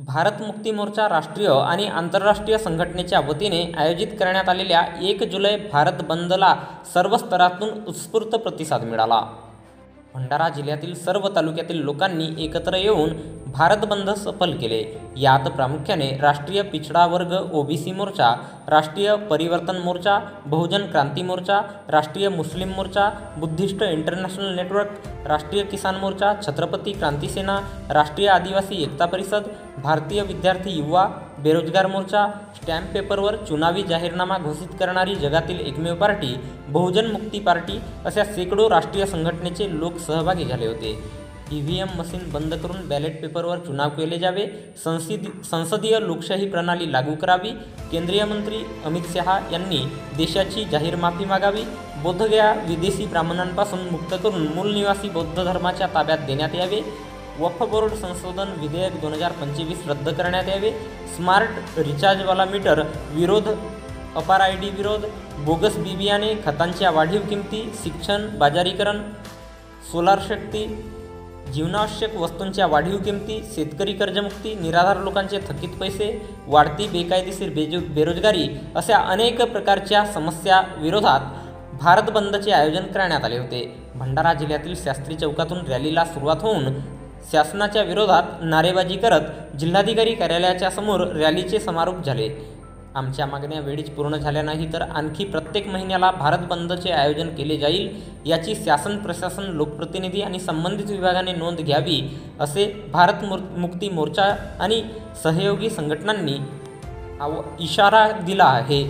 भारत मुक्ती मोर्चा राष्ट्रीय आणि आंतरराष्ट्रीय संघटनेच्या वतीने आयोजित करण्यात आलेल्या 1 जुलै भारत बंदला सर्व स्तरातून उत्स्फूर्त प्रतिसाद मिळाला। भंडारा जिल्ह्यातील सर्व तालुक्यातील लोकांनी एकत्र येऊन भारत बंद सफल केले। यात प्रामुख्याने राष्ट्रीय पिछड़ा वर्ग ओबीसी मोर्चा, राष्ट्रीय परिवर्तन मोर्चा, बहुजन क्रांती मोर्चा, राष्ट्रीय मुस्लिम मोर्चा, बुद्धिस्ट इंटरनॅशनल नेटवर्क, राष्ट्रीय किसान मोर्चा, छत्रपती क्रांती सेना, राष्ट्रीय आदिवासी एकता परिषद, भारतीय विद्यार्थी युवा, बेरोजगार मोर्चा, स्टॅम्प पेपरवर चुनावी जाहीरनामा घोषित करणारी जगातील एकमेव पार्टी बहुजन मुक्ती पार्टी अशा शेकडो राष्ट्रीय संघटनेचे लोक सहभागी झाले होते। ईव्हीएम मशीन बंद करून बॅलेट पेपरवर चुनाव केले जावे, संसदीय लोकशाही प्रणाली लागू करावी, केंद्रीय मंत्री अमित शहा यांनी देशाची जाहीर माफी मागावी, बोधगया विदेशी ब्राह्मणांपासून मुक्त करून मूल निवासी बौद्ध धर्माच्या ताब्यात देण्यात यावे, वक्फ बोर्ड संशोधन विधेयक 2025 रद्द करण्यात यावे, स्मार्ट रिचार्जवाला मीटर विरोध, अपार आयडी विरोध, बोगस बी बियाणे, खतांच्या वाढीव किमती, शिक्षण बाजारीकरण, सोलार शक्ती, जीवनावश्यक वस्तूंच्या वाढीव किमती, शेतकरी कर्जमुक्ती, निराधार लोकांचे थकीत पैसे, वाढती बेकायदेशीर बेरोजगारी अशा अनेक प्रकारच्या समस्या विरोधात भारत बंदचे आयोजन करण्यात आले होते। भंडारा जिल्ह्यातील शास्त्री चौकातून रॅलीला सुरुवात होऊन शासनाच्या विरोधात नारेबाजी करत जिल्हाधिकारी कार्यालयाच्या समोर रॅलीचे समारोप झाले। आमच्या मागण्या वेळीच पूर्ण झाल्या नाही तर आणखी प्रत्येक महिन्याला भारत बंदचे आयोजन केले जाईल याची शासन, प्रशासन, लोकप्रतिनिधी आणि संबंधित विभागाने नोंद घ्यावी असे भारत मुक्ती मोर्चा आणि सहयोगी संघटनांनी इशारा दिला आहे।